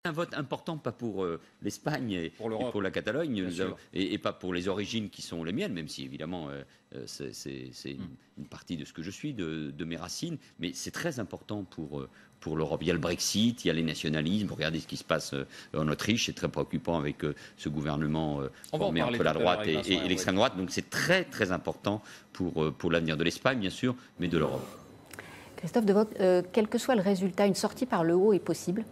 un vote important, pas pour l'Espagne et pour la Catalogne, et pas pour les origines qui sont les miennes, même si évidemment c'est une partie de ce que je suis, de mes racines, mais c'est très important pour l'Europe. Il y a le Brexit, il y a les nationalismes. Regardez ce qui se passe en Autriche, c'est très préoccupant avec ce gouvernement formé entre la droite et l'extrême droite. Donc c'est très très important pour l'avenir de l'Espagne, bien sûr, mais de l'Europe. Christophe Devoogd, quel que soit le résultat, une sortie par le haut est possible?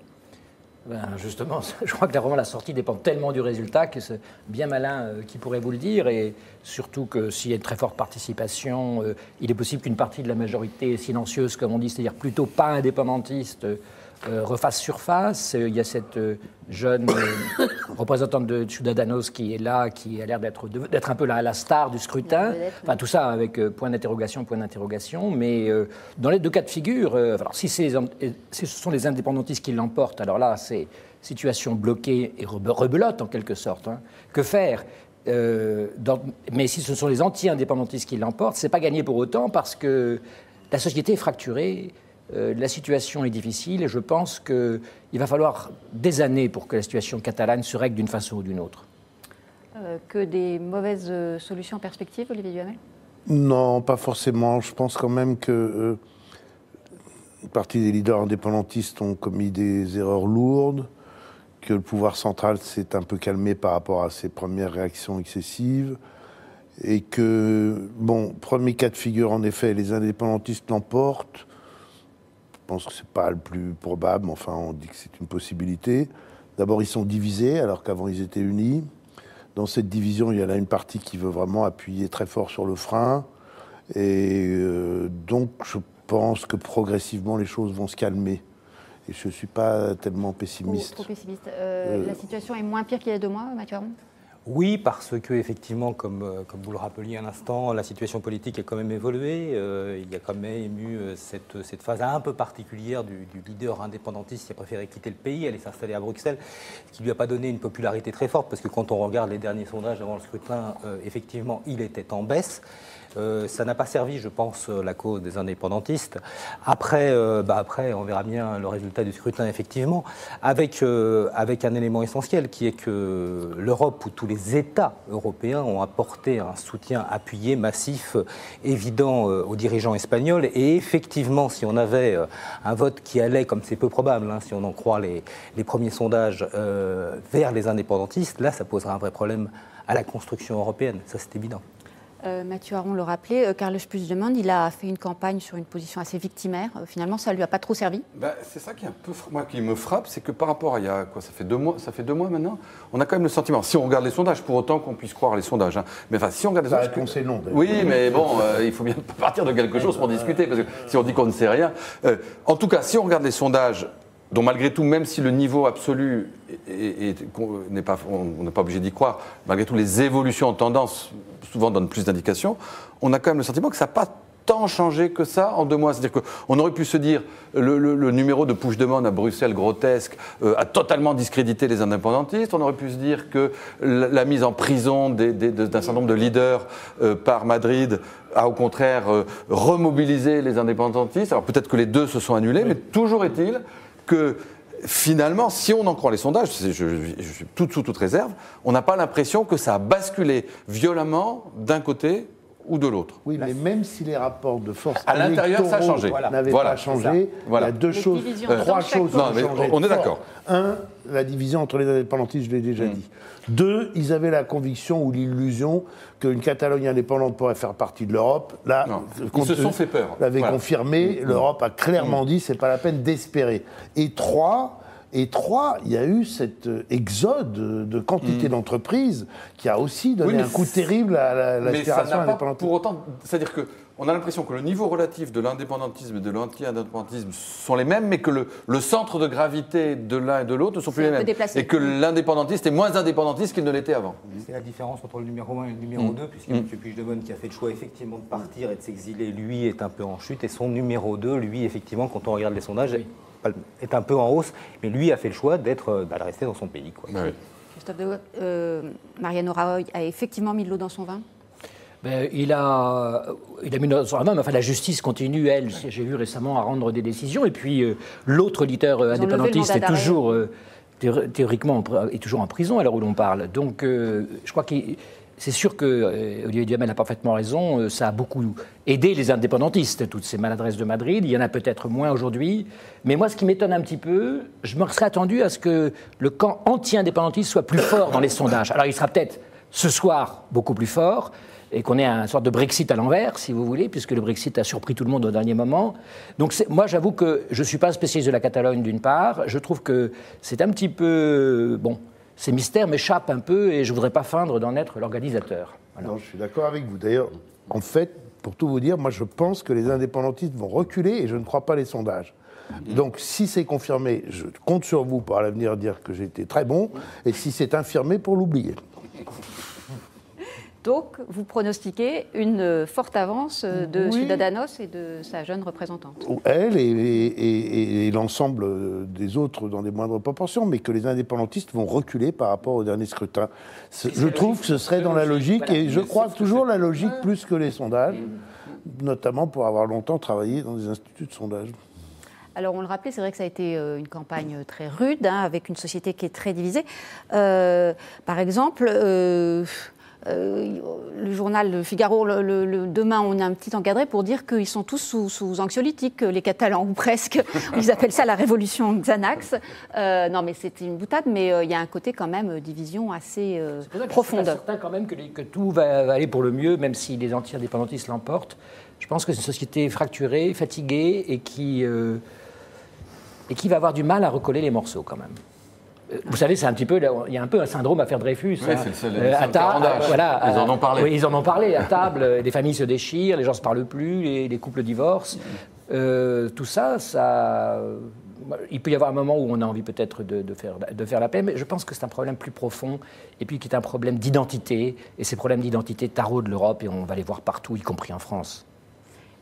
Justement, je crois que vraiment la sortie dépend tellement du résultat que c'est bien malin qui pourrait vous le dire, et surtout que s'il y a une très forte participation, il est possible qu'une partie de la majorité silencieuse, comme on dit, c'est-à-dire plutôt pas indépendantiste, refasse surface. Il y a cette jeune représentante de Ciudadanos qui est là, qui a l'air d'être un peu la star du scrutin. Enfin, tout ça avec point d'interrogation. Mais dans les deux cas de figure, alors, si ce sont les indépendantistes qui l'emportent, alors là, c'est situation bloquée et rebelote en quelque sorte. Hein. Que faire mais si ce sont les anti-indépendantistes qui l'emportent, c'est pas gagné pour autant parce que la société est fracturée. La situation est difficile et je pense qu'il va falloir des années pour que la situation catalane se règle d'une façon ou d'une autre. Que des mauvaises solutions en perspective, Olivier Duhamel ? Non, pas forcément. Je pense quand même que une partie des leaders indépendantistes ont commis des erreurs lourdes, que le pouvoir central s'est un peu calmé par rapport à ses premières réactions excessives, et que, bon, premier cas de figure, en effet, les indépendantistes l'emportent. Je pense que ce n'est pas le plus probable, mais enfin, on dit que c'est une possibilité. D'abord, ils sont divisés, alors qu'avant, ils étaient unis. Dans cette division, il y en a une partie qui veut vraiment appuyer très fort sur le frein. Et donc, je pense que progressivement, les choses vont se calmer. Et je ne suis pas tellement pessimiste. Trop pessimiste. La situation est moins pire qu'il y a 2 mois, Mathieu Aron ? Oui, parce que effectivement, comme vous le rappeliez à l'instant, la situation politique a quand même évolué. Il y a quand même eu cette phase un peu particulière du leader indépendantiste qui a préféré quitter le pays, aller s'installer à Bruxelles, ce qui lui a pas donné une popularité très forte, parce que quand on regarde les derniers sondages avant le scrutin, effectivement, il était en baisse. Ça n'a pas servi, je pense, la cause des indépendantistes. Après, on verra bien le résultat du scrutin, effectivement, avec un élément essentiel qui est que l'Europe, où tous les États européens ont apporté un soutien appuyé, massif, évident aux dirigeants espagnols. Et effectivement, si on avait un vote qui allait, comme c'est peu probable, hein, si on en croit les premiers sondages, vers les indépendantistes, là, ça poserait un vrai problème à la construction européenne. Ça, c'est évident. Mathieu Aron le rappelait, Carles Puigdemont, il a fait une campagne sur une position assez victimaire. Finalement, ça ne lui a pas trop servi. C'est ça qui est un peu, moi, qui me frappe, c'est que par rapport à il y a quoi, ça fait 2 mois maintenant, on a quand même le sentiment, si on regarde les sondages, pour autant qu'on puisse croire les sondages, hein, mais enfin, si on regarde les sondages, c'est non. Oui, mais bon, il faut bien partir de quelque chose pour discuter, parce que si on dit qu'on ne sait rien, en tout cas, si on regarde les sondages, dont malgré tout, même si le niveau absolu on n'est pas obligé d'y croire, malgré tout, les évolutions en tendance souvent donnent plus d'indications, on a quand même le sentiment que ça n'a pas tant changé que ça en 2 mois. C'est-à-dire qu'on aurait pu se dire, le numéro de Puigdemont à Bruxelles, grotesque, a totalement discrédité les indépendantistes. On aurait pu se dire que la mise en prison d'un certain nombre de leaders par Madrid a au contraire remobilisé les indépendantistes. Alors peut-être que les deux se sont annulés, mais toujours est-il que finalement, si on en croit les sondages, je suis sous toute réserve, on n'a pas l'impression que ça a basculé violemment d'un côté ou de l'autre. Oui, mais même si les rapports de force à l'intérieur, ça a changé. N'avaient pas changé, il y a 2 choses, 3 choses non, mais on est d'accord. 1, la division entre les indépendantistes, je l'ai déjà dit. 2, ils avaient la conviction ou l'illusion qu'une Catalogne indépendante pourrait faire partie de l'Europe. Là, ils se sont fait peur. L'avait confirmé, l'Europe a clairement dit c'est pas la peine d'espérer. Et 3, il y a eu cet exode de quantité d'entreprises qui a aussi donné un coup terrible à l'aspiration indépendantiste. Pour autant, c'est-à-dire qu'on a l'impression que le niveau relatif de l'indépendantisme et de l'anti-indépendantisme sont les mêmes, mais que le centre de gravité de l'un et de l'autre ne sont plus les mêmes. Et que l'indépendantiste est moins indépendantiste qu'il ne l'était avant. C'est la différence entre le numéro 1 et le numéro 2, puisque M. Puigdemont, qui a fait le choix effectivement de partir et de s'exiler, lui est un peu en chute, et son numéro 2, lui, effectivement, quand on regarde les sondages, est un peu en hausse, mais lui a fait le choix de rester dans son pays. Quoi. Oui. Christophe Devoogd, Mariano Rajoy a effectivement mis de l'eau dans son vin. Il a mis dans son vin, mais enfin, la justice continue, elle, j'ai vu récemment, à rendre des décisions. Et puis l'autre leader indépendantiste est toujours théoriquement, est toujours en prison à l'heure où l'on parle. Donc, je crois que c'est sûr que Olivier Duhamel a parfaitement raison. Ça a beaucoup aidé les indépendantistes, toutes ces maladresses de Madrid. Il y en a peut-être moins aujourd'hui. Mais moi, ce qui m'étonne un petit peu, je me serais attendu à ce que le camp anti-indépendantiste soit plus fort dans les sondages. Alors, il sera peut-être ce soir beaucoup plus fort, et qu'on ait une sorte de Brexit à l'envers, si vous voulez, puisque le Brexit a surpris tout le monde au dernier moment. Donc moi, j'avoue que je ne suis pas un spécialiste de la Catalogne, d'une part. Je trouve que c'est un petit peu... Bon, ces mystères m'échappent un peu, et je ne voudrais pas feindre d'en être l'organisateur. Voilà. Non, je suis d'accord avec vous. D'ailleurs, en fait, pour tout vous dire, moi, je pense que les indépendantistes vont reculer, et je ne crois pas les sondages. Donc, si c'est confirmé, je compte sur vous pour à l'avenir dire que j'ai été très bon, et si c'est infirmé, pour l'oublier. Donc, vous pronostiquez une forte avance de Ciudadanos et de sa jeune représentante. Elle et l'ensemble des autres dans des moindres proportions, mais que les indépendantistes vont reculer par rapport au dernier scrutin. Je trouve que ce serait dans la logique, et je crois toujours la logique plus que les sondages, notamment pour avoir longtemps travaillé dans des instituts de sondage. Alors, on le rappelait, c'est vrai que ça a été une campagne très rude, avec une société qui est très divisée. Par exemple... le journal Le Figaro, demain, on a un petit encadré pour dire qu'ils sont tous sous anxiolytiques, les Catalans, ou presque. Ils appellent ça la révolution Xanax. Non, mais c'était une boutade, mais il y a un côté quand même division assez profonde. C'est certain quand même que tout va aller pour le mieux, même si les anti-indépendantistes l'emportent. Je pense que c'est une société fracturée, fatiguée, et qui va avoir du mal à recoller les morceaux quand même. Vous savez, c'est un petit peu, il y a un peu un syndrome affaire Dreyfus. Oui, c'est à table, voilà, ils en ont parlé. Oui, ils en ont parlé à table. Les familles se déchirent, les gens se parlent plus, les couples divorcent. Tout ça, il peut y avoir un moment où on a envie peut-être de faire la paix, mais je pense que c'est un problème plus profond, et puis qui est un problème d'identité. Et ces problèmes d'identité taraudent l'Europe, et on va les voir partout, y compris en France.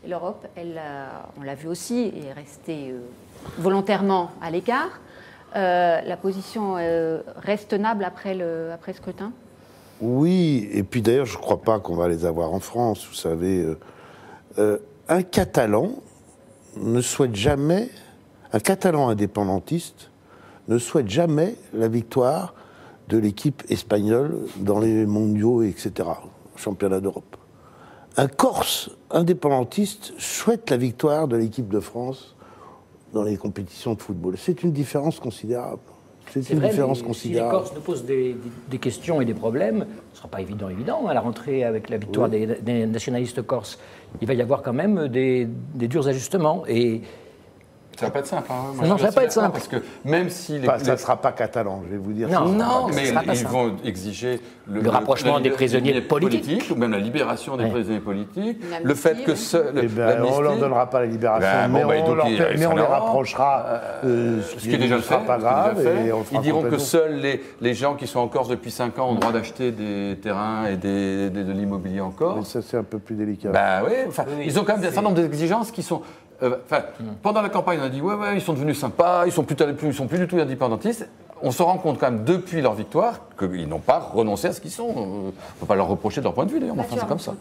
Et l'Europe, on l'a vu aussi, est restée volontairement à l'écart. La position reste tenable après le scrutin ? Oui, et puis d'ailleurs, je ne crois pas qu'on va les avoir en France. Vous savez, un Catalan ne souhaite jamais, un Catalan indépendantiste ne souhaite jamais la victoire de l'équipe espagnole dans les mondiaux, etc., championnat d'Europe. Un Corse indépendantiste souhaite la victoire de l'équipe de France dans les compétitions de football. C'est une différence considérable. C'est une différence considérable. Si les Corses nous posent des questions et des problèmes, ce ne sera pas évident. À la rentrée, avec la victoire des nationalistes corses, il va y avoir quand même des durs ajustements. Et ça ne va pas être simple. Hein. Non, ça ne va pas être simple. Parce que même si ça ne sera pas catalan, je vais vous dire. Non, mais ils vont exiger le rapprochement des prisonniers politiques, ou même la libération des prisonniers politiques. Le fait que on ne leur donnera pas la libération, mais on les rapprochera, ce qui est déjà le fait. Pas grave, ils diront que seuls les gens qui sont en Corse depuis 5 ans ont le droit d'acheter des terrains et de l'immobilier en Corse. Mais ça, c'est un peu plus délicat. Ils ont quand même un certain nombre d'exigences qui sont... pendant la campagne, on a dit ils sont devenus sympas, ils sont plus du tout indépendantistes. On se rend compte quand même depuis leur victoire qu'ils n'ont pas renoncé à ce qu'ils sont. On ne peut pas leur reprocher de leur point de vue d'ailleurs, mais enfin c'est comme ça.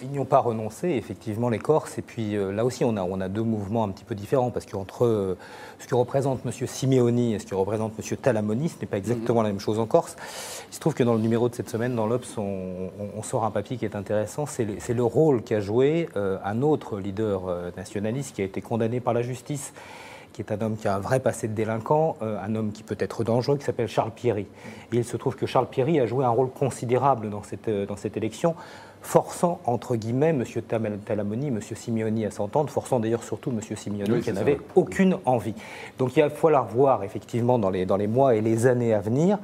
Ils n'y ont pas renoncé, effectivement, les Corses. Et puis là aussi, on a deux mouvements un petit peu différents, parce qu'entre ce que représente M. Simeoni et ce que représente M. Talamoni, ce n'est pas exactement la même chose en Corse. Il se trouve que dans le numéro de cette semaine, dans l'Obs, on sort un papier qui est intéressant. C'est le rôle qu'a joué un autre leader nationaliste qui a été condamné par la justice, qui est un homme qui a un vrai passé de délinquant, un homme qui peut être dangereux, qui s'appelle Charles Pieri. Et il se trouve que Charles Pieri a joué un rôle considérable dans cette élection, forçant, entre guillemets, M. Talamoni, M. Simeoni à s'entendre, forçant d'ailleurs surtout M. Simeoni qui n'avait aucune envie. Donc il va falloir voir, effectivement, dans les mois et les années à venir,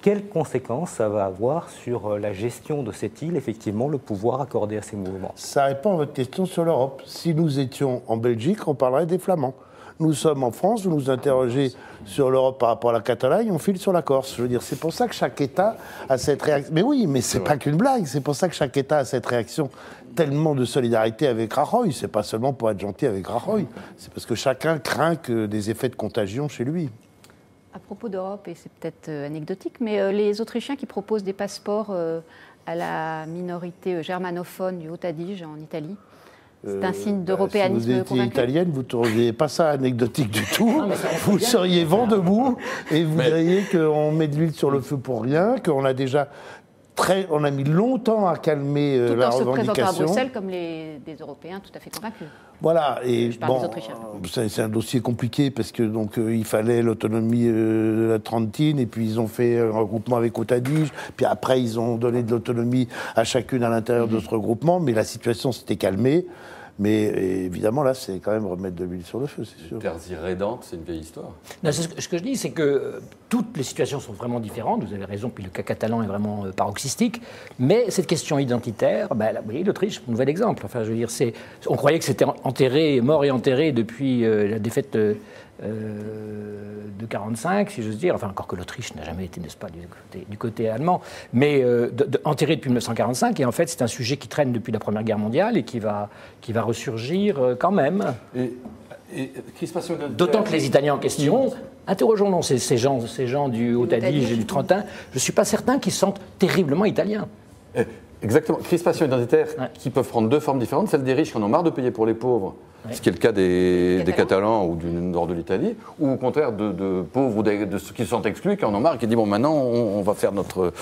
quelles conséquences ça va avoir sur la gestion de cette île, effectivement, le pouvoir accordé à ces mouvements. Ça répond à votre question sur l'Europe. Si nous étions en Belgique, on parlerait des Flamands. Nous sommes en France, vous nous interrogez sur l'Europe par rapport à la Catalogne, on file sur la Corse. Je veux dire, c'est pour ça que chaque État a cette réaction. Mais oui, mais c'est pas qu'une blague, c'est pour ça que chaque État a cette réaction tellement de solidarité avec Rajoy. C'est pas seulement pour être gentil avec Rajoy, c'est parce que chacun craint que des effets de contagion chez lui. À propos d'Europe, et c'est peut-être anecdotique, mais les Autrichiens qui proposent des passeports à la minorité germanophone du Haut-Adige en Italie, C'est un signe d'européanisme si vous étiez convaincu. italienne, vous ne trouviez pas ça anecdotique du tout. Vous seriez vent debout et vous diriez qu'on met de l'huile sur le feu pour rien, qu'on a déjà on a mis longtemps à calmer la revendication. Tout en se présentant à Bruxelles comme des Européens tout à fait convaincus. Voilà, et Je parle des Autrichiens. C'est un dossier compliqué parce que donc il fallait l'autonomie de la Trentine et puis ils ont fait un regroupement avec Haute-Adige, puis après ils ont donné de l'autonomie à chacune à l'intérieur de ce regroupement, mais la situation s'était calmée. Mais évidemment, là, c'est quand même remettre de l'huile sur le feu, c'est sûr. Terres irrédentes, c'est une vieille histoire. Non, ce que je dis, c'est que toutes les situations sont vraiment différentes. Vous avez raison, puis le cas catalan est vraiment paroxystique. Mais cette question identitaire, vous voyez, l'Autriche, un nouvel exemple. Enfin, je veux dire, on croyait que c'était mort et enterré depuis la défaite de 1945, si j'ose dire. Enfin, encore que l'Autriche n'a jamais été, n'est-ce pas, du côté allemand, mais enterré depuis 1945. Et en fait, c'est un sujet qui traîne depuis la Première Guerre mondiale et qui va ressurgir quand même. Et crispation identitaire. D'autant que les Italiens en question, interrogeons ces gens du Haut-Adige et du Trentin, je ne suis pas certain qu'ils se sentent terriblement italiens. Exactement. Crispation identitaire qui peuvent prendre deux formes différentes. Celle des riches qui en ont marre de payer pour les pauvres, ce qui est le cas des Catalans ou du nord de l'Italie, ou au contraire de pauvres ou de ceux qui se sentent exclus, qui en ont marre et qui disent bon, maintenant on va faire notre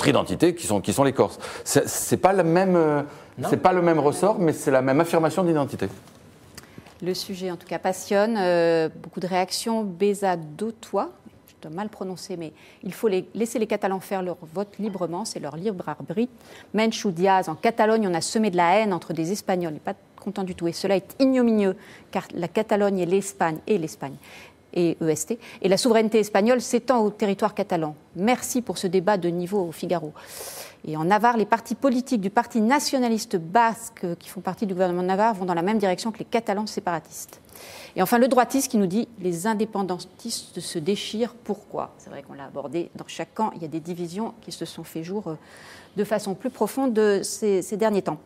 identité, qui sont les Corses. C'est pas le même ressort, mais c'est la même affirmation d'identité. Le sujet, en tout cas, passionne. Beaucoup de réactions. Beza Dotois, je dois mal prononcer, mais il faut laisser les Catalans faire leur vote librement, c'est leur libre arbitre. Menchu Diaz, en Catalogne, on a semé de la haine entre des Espagnols. Il n'est pas content du tout. Et cela est ignominieux, car la Catalogne et l'Espagne, et EST, et la souveraineté espagnole s'étend au territoire catalan. Merci pour ce débat de niveau au Figaro. Et en Navarre, les partis politiques du parti nationaliste basque qui font partie du gouvernement de Navarre vont dans la même direction que les Catalans séparatistes. Et enfin, le droitiste qui nous dit « les indépendantistes se déchirent, pourquoi ?» C'est vrai qu'on l'a abordé, dans chaque camp, il y a des divisions qui se sont fait jour de façon plus profonde ces derniers temps.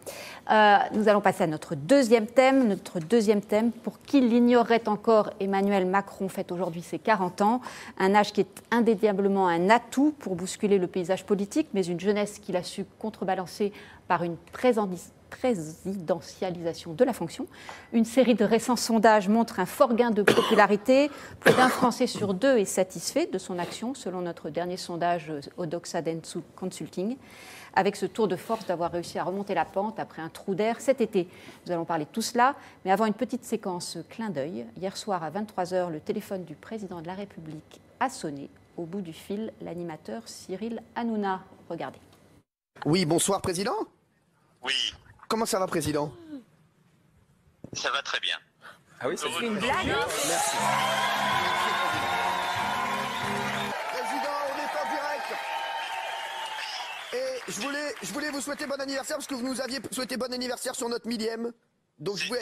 Nous allons passer à notre deuxième thème. Pour qui l'ignorerait encore, Emmanuel Macron fête aujourd'hui ses 40 ans. Un âge qui est indéniablement un atout pour bousculer le paysage politique, mais une jeunesse qu'il a su contrebalancer par une présidentialisation de la fonction. Une série de récents sondages montre un fort gain de popularité. Plus d'un Français sur deux est satisfait de son action, selon notre dernier sondage Odoxa Dentsu Consulting, avec ce tour de force d'avoir réussi à remonter la pente après un trou d'air cet été. Nous allons parler de tout cela, mais avant une petite séquence clin d'œil. Hier soir à 23h, le téléphone du président de la République a sonné. Au bout du fil, l'animateur Cyril Hanouna. Regardez. Oui, bonsoir président. Oui. Comment ça va, président? Ça va très bien. Ah oui, c'est une blague. Merci. Président, on est en direct. Et je voulais vous souhaiter bon anniversaire parce que vous nous aviez souhaité bon anniversaire sur notre 1000e. Donc c'est vrai?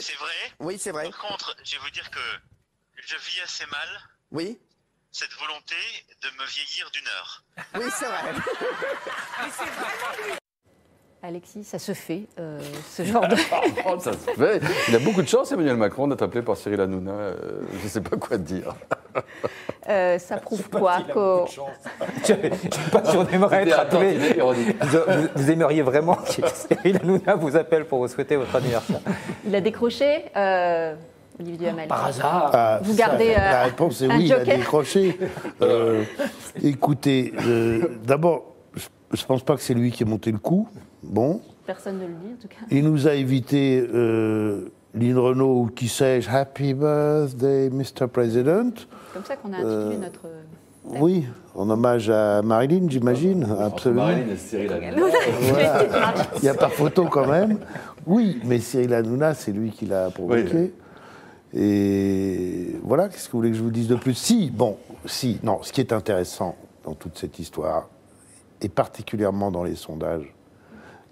Oui, c'est vrai. Par contre, je vais vous dire que je vis assez mal. Oui. Cette volonté de me vieillir d'une heure. Oui, c'est vrai. Mais c'est vraiment lui. Alexis, ça se fait, ce genre de... Ça se fait. Il a beaucoup de chance, Emmanuel Macron, d'être appelé par Cyril Hanouna. Je ne sais pas quoi dire. Ça prouve quoi Je ne sais pas si on aimerait être appelé. Vous aimeriez vraiment que Cyril Hanouna vous appelle pour vous souhaiter votre anniversaire? Il a décroché, Olivier Duhamel. Par hasard. Vous gardez la réponse est oui, il a décroché. Écoutez, d'abord, je ne pense pas que c'est lui qui a monté le coup. Bon. Personne ne le dit, en tout cas. Il nous a évité Lynn Renault ou qui sais-je, Happy Birthday, Mr. President. Comme ça qu'on a intitulé notre... Oui, en hommage à Marilyn, j'imagine, absolument. Marilyn et Cyril Hanouna. Voilà. Il n'y a pas photo quand même. Oui, mais Cyril Hanouna, c'est lui qui l'a provoqué. Oui. Et voilà, qu'est-ce que vous voulez que je vous dise de plus? Non, ce qui est intéressant dans toute cette histoire, et particulièrement dans les sondages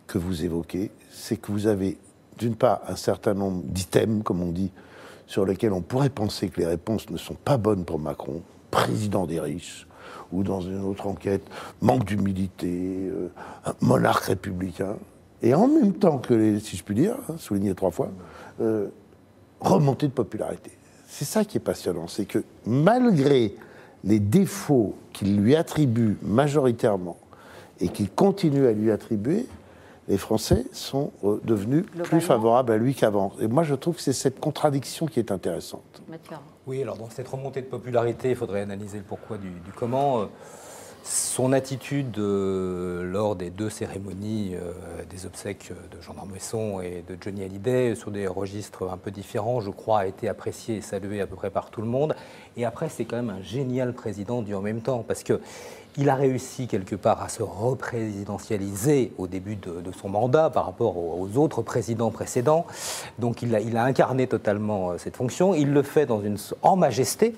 que vous évoquez, c'est que vous avez, d'une part, un certain nombre d'items, comme on dit, sur lesquels on pourrait penser que les réponses ne sont pas bonnes pour Macron, président des riches, ou dans une autre enquête, manque d'humilité, monarque républicain, et en même temps que, si je puis dire, souligné 3 fois, remontée de popularité. C'est ça qui est passionnant, c'est que malgré les défauts qu'il lui attribue majoritairement, et qu'il continue à lui attribuer, les Français sont devenus plus favorables à lui qu'avant. Et moi, je trouve que c'est cette contradiction qui est intéressante. Oui, alors dans cette remontée de popularité, il faudrait analyser le pourquoi du comment. Son attitude lors des 2 cérémonies des obsèques de Jean d'Ormesson et de Johnny Hallyday, sur des registres un peu différents, je crois, a été apprécié et salué à peu près par tout le monde. Et après, c'est quand même un génial président du en même temps, parce qu'il a réussi quelque part à se représidentialiser au début de son mandat par rapport aux autres présidents précédents. Donc il a incarné totalement cette fonction. Il le fait en majesté,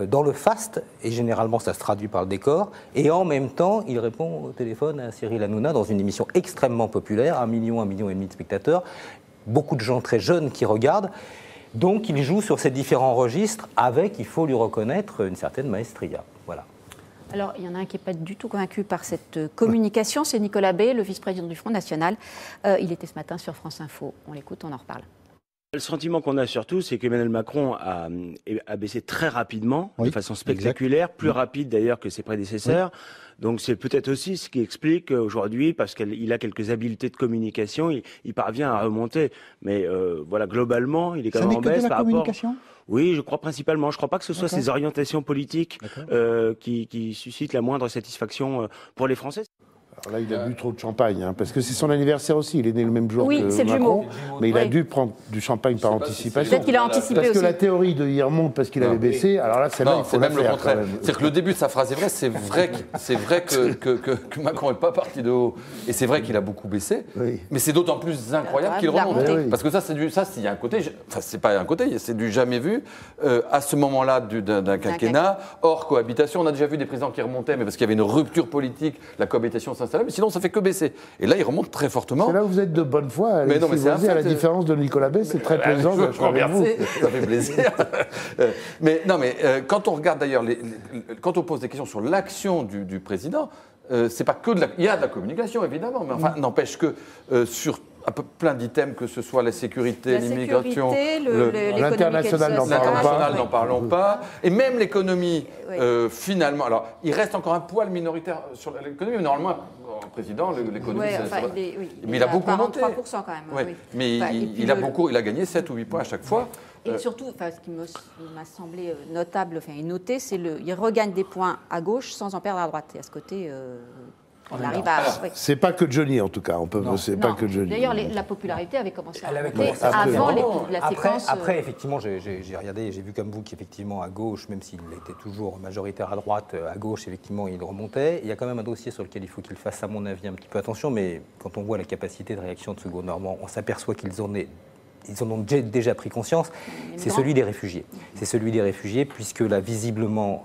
dans le faste, et généralement ça se traduit par le décor, et en même temps il répond au téléphone à Cyril Hanouna dans une émission extrêmement populaire, 1 million et demi de spectateurs, beaucoup de gens très jeunes qui regardent, donc il joue sur ces différents registres avec, il faut lui reconnaître, une certaine maestria. Voilà. Alors, il y en a un qui n'est pas du tout convaincu par cette communication, c'est Nicolas Bay, le vice-président du Front National. Il était ce matin sur France Info. On l'écoute, on en reparle. Le sentiment qu'on a surtout, c'est qu'Emmanuel Macron a baissé très rapidement, de façon spectaculaire, plus rapide d'ailleurs que ses prédécesseurs. Donc c'est peut-être aussi ce qui explique aujourd'hui, parce qu'il a quelques habiletés de communication, il parvient à remonter. Mais voilà, globalement, il est quand même en baisse par rapport... Oui, je crois principalement. Je ne crois pas que ce soit ses orientations politiques qui suscitent la moindre satisfaction pour les Français. Alors là, il a bu trop de champagne, hein, parce que c'est son anniversaire aussi. Il est né le même jour que Macron, mais il a dû prendre du champagne par anticipation. Peut-être qu'il a anticipé parce aussi. que la théorie de il remonte parce qu'il avait baissé, alors là, celle-là, il faut même la faire, le contraire. quand même. C'est-à-dire que le début de sa phrase est vrai. C'est vrai que Macron n'est pas parti de haut, et c'est vrai qu'il a beaucoup baissé. Oui. Mais c'est d'autant plus incroyable qu'il remonte, parce que ça, il y a un côté. Enfin, c'est pas un côté, c'est du jamais vu à ce moment-là d'un quinquennat. Hors cohabitation, on a déjà vu des présidents qui remontaient, mais parce qu'il y avait une rupture politique, la cohabitation s'installait. Mais sinon, ça fait que baisser. Et là, il remonte très fortement. C'est là où vous êtes de bonne foi. Mais non, mais c'est à la différence de Nicolas Bay, c'est très plaisant d'être avec vous. Ça fait plaisir. Mais non, mais quand on regarde d'ailleurs, quand on pose des questions sur l'action du président, c'est pas que il y a de la communication évidemment, mais enfin n'empêche que sur plein d'items, que ce soit la sécurité, l'immigration, l'international, n'en parlons pas, et même l'économie, finalement. Alors, il reste encore un poil minoritaire sur l'économie, mais normalement, le président, l'économie, mais il a beaucoup monté. 3% quand même. Oui. Mais il a gagné 7 ou 8 points à chaque fois. Et surtout, ce qui m'a semblé notable, et noté, c'est qu'il regagne des points à gauche sans en perdre à droite. Et à ce côté, on arrive à... C'est pas que Johnny, en tout cas. C'est pas que Johnny. D'ailleurs, la popularité avait commencé à monter avant la séquence... Après, effectivement, j'ai regardé, j'ai vu comme vous qu'effectivement, à gauche, même s'il était toujours majoritaire à droite, à gauche, effectivement, il remontait. Il y a quand même un dossier sur lequel il faut qu'il fasse, à mon avis, un petit peu attention, mais quand on voit la capacité de réaction de ce gouvernement, on s'aperçoit qu'ils en ont déjà pris conscience, c'est celui des réfugiés. C'est celui des réfugiés, puisque là, visiblement,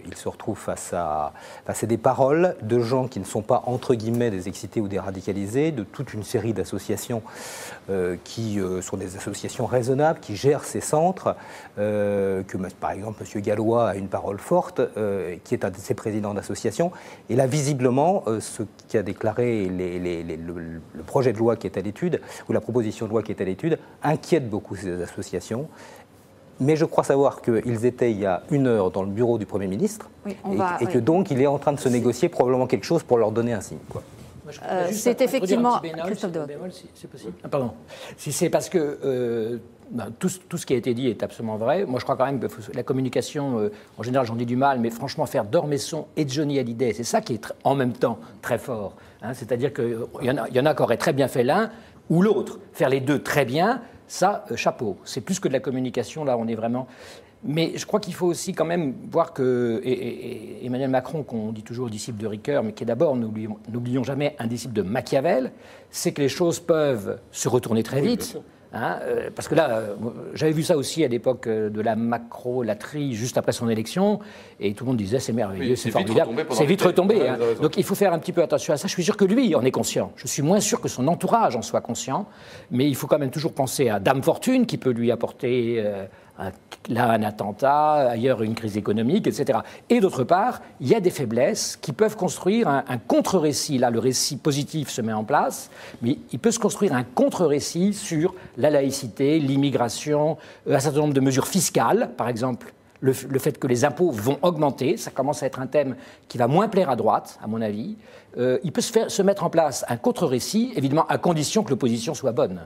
ils se retrouvent face à des paroles de gens qui ne sont pas, entre guillemets, des excités ou des radicalisés, de toute une série d'associations qui sont des associations raisonnables, qui gèrent ces centres, par exemple, M. Gallois a une parole forte, qui est un de ses présidents d'association. Et là, visiblement, ce qui a déclaré le projet de loi qui est à l'étude, ou la proposition de loi qui est à l'étude, inquiète beaucoup ces associations. Mais je crois savoir qu'ils étaient il y a 1 heure dans le bureau du Premier ministre que donc il est en train de se négocier probablement quelque chose pour leur donner un signe. C'est effectivement... Christophe de bémol, c'est possible. Pardon. Si c'est parce que tout ce qui a été dit est absolument vrai. Moi, je crois quand même que la communication, en général, j'en dis du mal, mais franchement, faire d'Ormesson et Johnny Hallyday, c'est ça qui est en même temps très fort. Hein, c'est-à-dire qu'il y en a qui auraient très bien fait l'un ou l'autre. Faire les deux très bien, ça, chapeau. C'est plus que de la communication, là, on est vraiment... Mais je crois qu'il faut aussi quand même voir que et Emmanuel Macron, qu'on dit toujours disciple de Ricoeur, mais qui est d'abord, n'oublions jamais, un disciple de Machiavel, c'est que les choses peuvent se retourner très vite. Hein, parce que là, j'avais vu ça aussi à l'époque de la macrolatrie, juste après son élection, et tout le monde disait c'est merveilleux, c'est formidable, c'est vite retombé. Hein. Donc il faut faire un petit peu attention à ça. Je suis sûr que lui en est conscient. Je suis moins sûr que son entourage en soit conscient, mais il faut quand même toujours penser à Dame Fortune qui peut lui apporter là un attentat, ailleurs une crise économique, etc. Et d'autre part, il y a des faiblesses qui peuvent construire un contre-récit. Là, le récit positif se met en place, mais il peut se construire un contre-récit sur la laïcité, l'immigration, un certain nombre de mesures fiscales, par exemple le fait que les impôts vont augmenter, ça commence à être un thème qui va moins plaire à droite, à mon avis. Il peut se mettre en place un contre-récit, évidemment à condition que l'opposition soit bonne.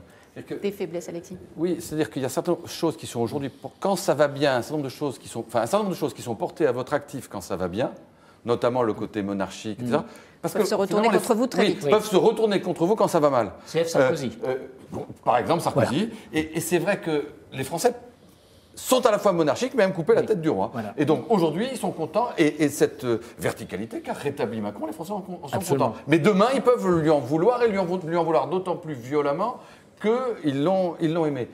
Des faiblesses, Alexis. Oui, c'est-à-dire qu'il y a certaines choses qui sont aujourd'hui, quand ça va bien, un certain nombre de choses qui sont portées à votre actif quand ça va bien, notamment le côté monarchique, etc. Parce peuvent se retourner contre vous très vite. Ils peuvent se retourner contre vous quand ça va mal. C'est Sarkozy. Par exemple, Sarkozy. Voilà. Et c'est vrai que les Français sont à la fois monarchiques, mais même couper la tête du roi. Voilà. Et donc aujourd'hui, ils sont contents. Et cette verticalité qu'a rétabli Macron, les Français en sont contents. Mais demain, ils peuvent lui en vouloir et lui en vouloir d'autant plus violemment qu'ils l'ont aimé.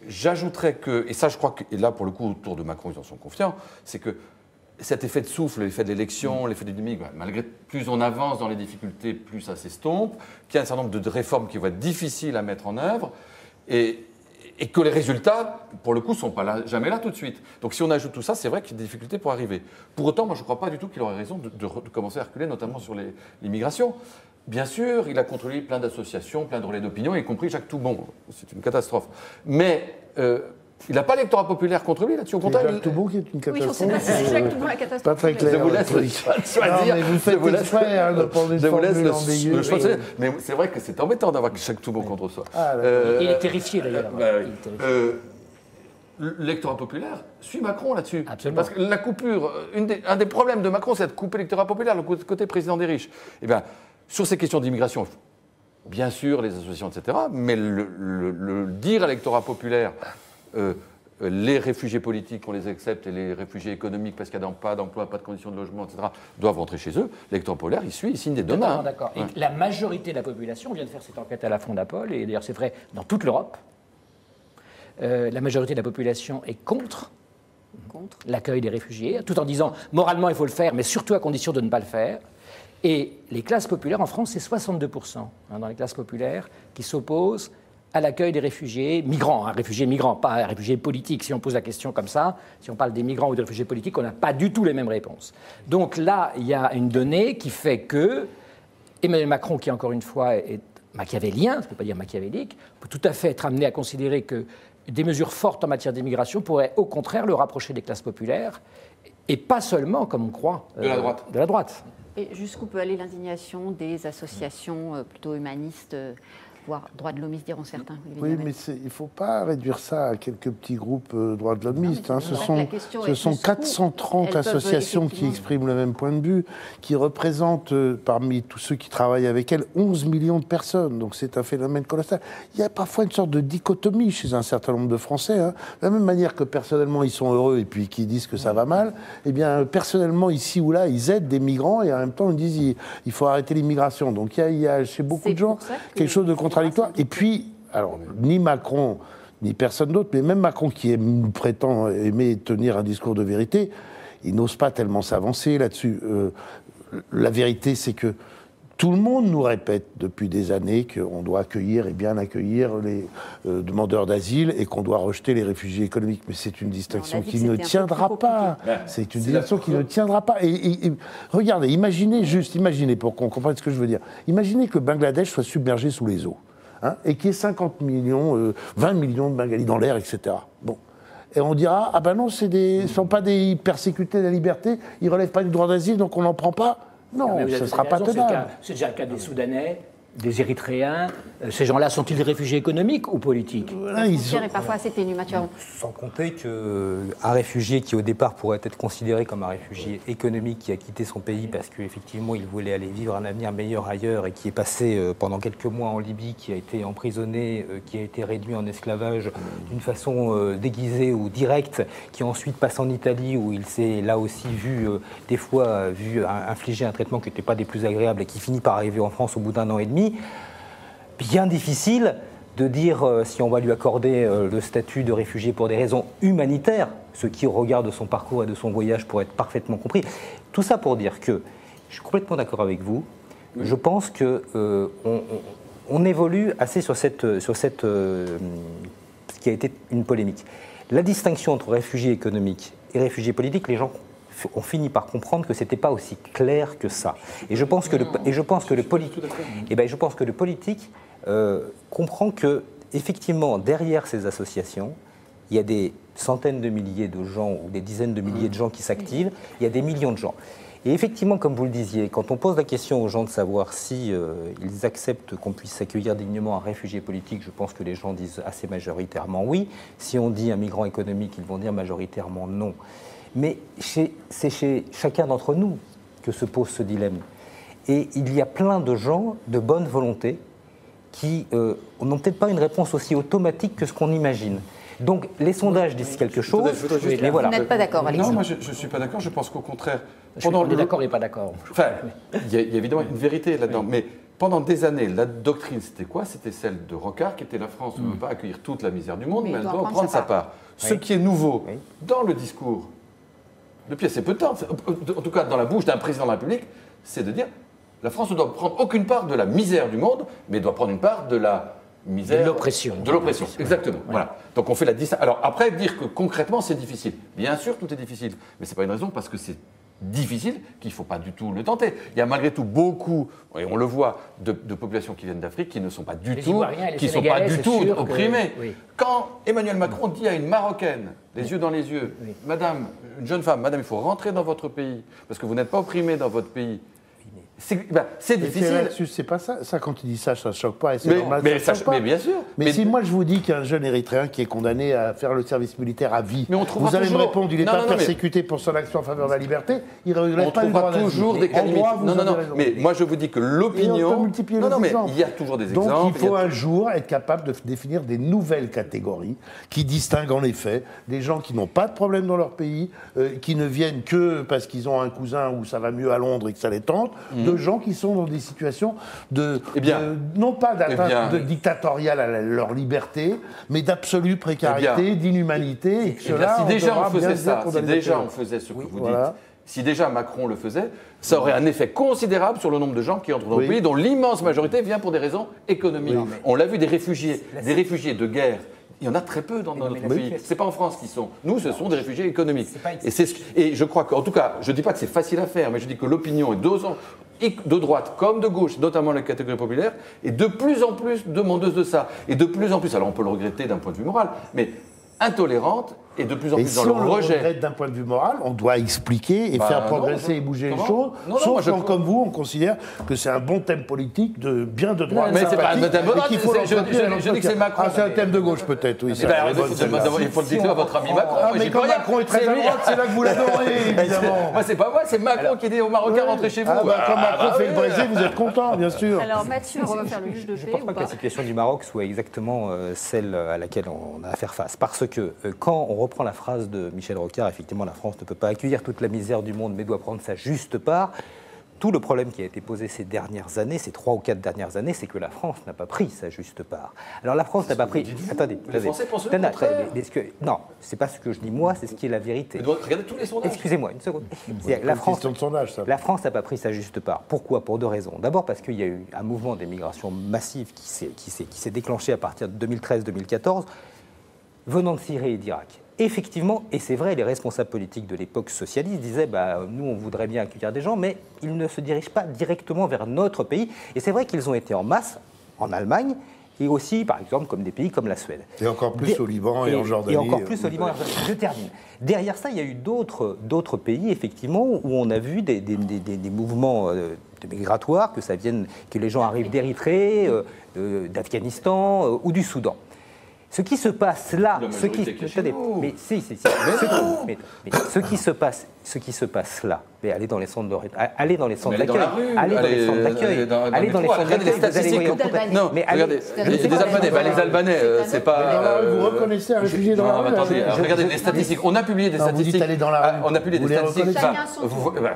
J'ajouterais que, et ça je crois que, et là pour le coup autour de Macron ils en sont confiants, c'est que cet effet de souffle, l'effet de l'élection, l'effet du dynamique, malgré plus on avance dans les difficultés, plus ça s'estompe, qu'il y a un certain nombre de réformes qui vont être difficiles à mettre en œuvre, et que les résultats, pour le coup, ne sont pas là, jamais là tout de suite. Donc si on ajoute tout ça, c'est vrai qu'il y a des difficultés pour arriver. Pour autant, moi je ne crois pas du tout qu'il aurait raison de commencer à reculer, notamment sur l'immigration. Bien sûr, il a contre lui plein d'associations, plein de relais d'opinion, y compris Jacques Toubon. C'est une catastrophe. Mais il n'a pas l'électorat populaire contre lui là-dessus. Au contraire, Jacques Toubon qui est une catastrophe. Oui, c'est Jacques Toubon la catastrophe. Pas très clair. Je vous laisse choisir. Mais vous faites exprès de prendre des formules ambiguës. Mais c'est vrai que c'est embêtant d'avoir Jacques Toubon contre soi. Il est terrifié d'ailleurs. L'électorat populaire suit Macron là-dessus. Absolument. Parce que la coupure, un des problèmes de Macron, c'est de couper l'électorat populaire, le côté président des riches. Eh bien, sur ces questions d'immigration, bien sûr, les associations, etc., mais le dire à l'électorat populaire, les réfugiés politiques, on les accepte, et les réfugiés économiques, parce qu'il n'y a pas d'emploi, pas de conditions de logement, etc., doivent rentrer chez eux, l'électorat populaire, il signe des demain. D'accord. Et la majorité de la population, on vient de faire cette enquête à la Fondapol, et d'ailleurs c'est vrai dans toute l'Europe, la majorité de la population est contre l'accueil des réfugiés, tout en disant, moralement, il faut le faire, mais surtout à condition de ne pas le faire. Et les classes populaires, en France, c'est 62% dans les classes populaires qui s'opposent à l'accueil des réfugiés migrants, réfugiés migrants, pas réfugiés politiques. Si on pose la question comme ça, si on parle des migrants ou des réfugiés politiques, on n'a pas du tout les mêmes réponses. Donc là, il y a une donnée qui fait que Emmanuel Macron, qui encore une fois est machiavélien, je ne peux pas dire machiavélique, peut tout à fait être amené à considérer que des mesures fortes en matière d'immigration pourraient au contraire le rapprocher des classes populaires, et pas seulement, comme on croit, de la droite. Et jusqu'où peut aller l'indignation des associations plutôt humanistes, voire droits de l'hommiste, diront certains. Oui, mais il ne faut pas réduire ça à quelques petits groupes droits de l'hommiste. Ce sont 430 associations qui expriment le même point de vue, qui représentent, parmi tous ceux qui travaillent avec elles, 11 millions de personnes. Donc c'est un phénomène colossal. Il y a parfois une sorte de dichotomie chez un certain nombre de Français. De la même manière que personnellement ils sont heureux et puis qu'ils disent que ça va mal, eh bien personnellement ici ou là ils aident des migrants et en même temps ils disent il faut arrêter l'immigration. Donc il y a chez beaucoup de gens quelque chose de contradictoire. Et puis, alors, ni Macron, ni personne d'autre, mais même Macron qui prétend aimer tenir un discours de vérité, il n'ose pas tellement s'avancer là-dessus. La vérité, c'est que tout le monde nous répète depuis des années qu'on doit accueillir et bien accueillir les demandeurs d'asile et qu'on doit rejeter les réfugiés économiques. Mais c'est une distinction qui ne tiendra pas. C'est une distinction qui ne tiendra pas. Et regardez, imaginez, pour qu'on comprenne ce que je veux dire, imaginez que le Bangladesh soit submergé sous les eaux. Et qu'il y ait 50 millions, 20 millions de Bengalis dans l'air, etc. Bon. Et on dira, ah ben non, ce ne sont pas des persécutés de la liberté, ils ne relèvent pas du droit d'asile, donc on n'en prend pas. Non, ce ne sera pas tenable. C'est déjà le cas des Soudanais, des Érythréens. Ces gens-là sont-ils des réfugiés économiques ou politiques? La frontière est parfois assez ténue, Mathieu. Sans compter qu'un réfugié qui au départ pourrait être considéré comme un réfugié économique qui a quitté son pays parce qu'effectivement il voulait aller vivre un avenir meilleur ailleurs et qui est passé pendant quelques mois en Libye, qui a été emprisonné, qui a été réduit en esclavage d'une façon déguisée ou directe, qui ensuite passe en Italie où il s'est là aussi vu des fois infliger un traitement qui n'était pas des plus agréables et qui finit par arriver en France au bout d'1 an et demi. Bien difficile de dire si on va lui accorder le statut de réfugié pour des raisons humanitaires, ce qui, au regard de son parcours et de son voyage, pourrait être parfaitement compris. Tout ça pour dire que je suis complètement d'accord avec vous. Je pense que on évolue assez sur ce qui a été une polémique. La distinction entre réfugiés économiques et réfugiés politiques, les gens ont fini par comprendre que c'était pas aussi clair que ça. Et je pense que le politique comprend que effectivement derrière ces associations, il y a des centaines de milliers de gens ou des dizaines de milliers de gens qui s'activent, il y a des millions de gens. Et effectivement, comme vous le disiez, quand on pose la question aux gens de savoir si ils acceptent qu'on puisse accueillir dignement un réfugié politique, je pense que les gens disent assez majoritairement oui. Si on dit un migrant économique, ils vont dire majoritairement non. Mais c'est chez chacun d'entre nous que se pose ce dilemme. Et il y a plein de gens de bonne volonté qui n'ont peut-être pas une réponse aussi automatique que ce qu'on imagine. Donc les sondages disent quelque chose, mais voilà. Vous n'êtes pas d'accord, Alexis? Non, moi je ne suis pas d'accord, je pense qu'au contraire... On est d'accord et pas d'accord. Enfin, il y a évidemment une vérité là-dedans, mais pendant des années, la doctrine c'était quoi? C'était celle de Rocard, qui était la France ne peut pas accueillir toute la misère du monde, mais elle doit prendre sa part. Ce qui est nouveau dans le discours, depuis assez peu de temps, en tout cas dans la bouche d'un président de la République, c'est de dire la France ne doit prendre aucune part de la misère du monde, mais doit prendre une part de la misère... De l'oppression. De l'oppression, exactement. Ouais. Voilà. Donc on fait la distinction. Alors après, dire que concrètement c'est difficile. Bien sûr, tout est difficile, mais ce n'est pas une raison parce que c'est difficile qu'il ne faut pas du tout le tenter. Il y a malgré tout beaucoup, et on le voit, de populations qui viennent d'Afrique qui ne sont pas du tout, opprimées. Oui. Quand Emmanuel Macron dit à une Marocaine, les yeux dans les yeux, Madame, une jeune femme, Madame, il faut rentrer dans votre pays parce que vous n'êtes pas opprimée dans votre pays. C'est difficile. C'est pas ça. Ça, quand tu dis ça, ça ne choque pas. Et c'est normal. Mais bien sûr. Mais si moi je vous dis qu'un jeune Érythréen qui est condamné à faire le service militaire à vie, vous allez me répondre, il n'est pas persécuté pour son action en faveur de la liberté, il ne regrette pas le droit d'asile. On trouvera toujours des cas limites. Non. Mais moi je vous dis que l'opinion. Non, mais il y a toujours des exemples. Donc il faut un jour être capable de définir des nouvelles catégories qui distinguent en effet des gens qui n'ont pas de problème dans leur pays, qui ne viennent que parce qu'ils ont un cousin où ça va mieux à Londres et que ça les tente. De gens qui sont dans des situations non pas d'atteinte dictatoriale à leur liberté, mais d'absolue précarité, d'inhumanité. Si déjà on faisait ça, si déjà on faisait ce que vous dites, si déjà Macron le faisait, ça aurait un effet considérable sur le nombre de gens qui entrent dans le pays, dont l'immense majorité vient pour des raisons économiques. On l'a vu, des réfugiés de guerre. Il y en a très peu dans notre pays. Ce n'est pas en France qu'ils sont. Nous, ce sont des réfugiés économiques. Et je crois qu'en tout cas, je ne dis pas que c'est facile à faire, mais je dis que l'opinion est de droite comme de gauche, notamment la catégorie populaire, est de plus en plus demandeuse de ça. Et de plus en plus, alors on peut le regretter d'un point de vue moral, mais intolérante et de plus en plus dans le rejet. Si on le regrette d'un point de vue moral, on doit expliquer et faire progresser et bouger les choses. Sauf quand, comme vous, on considère que c'est un bon thème politique bien de droite. Mais c'est pas un thème de droite, je dis que c'est Macron. C'est un thème de gauche peut-être, oui. Il faut le dire à votre ami Macron. Mais quand Macron est très à droite, c'est là que vous l'adorez, évidemment. Moi, c'est pas moi, c'est Macron qui dit aux Marocains rentrez chez vous. Quand Macron fait le Brésil, vous êtes content, bien sûr. Alors Mathieu, on va faire le juge de paix. Je ne pense pas que la situation du Maroc soit exactement celle à laquelle on a à faire face. Parce que quand on reprend la phrase de Michel Rocard, effectivement, la France ne peut pas accueillir toute la misère du monde, mais doit prendre sa juste part. Tout le problème qui a été posé ces dernières années, ces 3 ou 4 dernières années, c'est que la France n'a pas pris sa juste part. Alors la France n'a pas pris... Attendez. Les Français pensent le contraire. Non, c'est pas ce que je dis moi, c'est ce qui est la vérité. Regardez tous les sondages. Excusez-moi, une seconde. La France n'a pas pris sa juste part. Pourquoi? Pour 2 raisons. D'abord parce qu'il y a eu un mouvement d'immigration massive qui s'est déclenché à partir de 2013-2014, venant de Syrie et d'Irak. Effectivement, et c'est vrai, les responsables politiques de l'époque socialiste disaient nous, on voudrait bien accueillir des gens, mais ils ne se dirigent pas directement vers notre pays. Et c'est vrai qu'ils ont été en masse en Allemagne, et aussi, par exemple, comme des pays comme la Suède. Et encore plus au Liban et en Jordanie. Et encore plus au Liban et en Jordanie. Je termine. Derrière ça, il y a eu d'autres pays, effectivement, où on a vu des mouvements migratoires, que les gens arrivent d'Érythrée, d'Afghanistan ou du Soudan. Ce qui se passe là, ce qui se passe là, mais allez dans les centres d'accueil, allez dans les centres d'accueil, allez dans les centres d'accueil. Non, mais regardez, des Albanais, les Albanais, c'est pas. Vous reconnaissez un réfugié dans la rue? Attendez, regardez les statistiques. On a publié des statistiques. Vous dites aller dans la rue. On a publié des statistiques.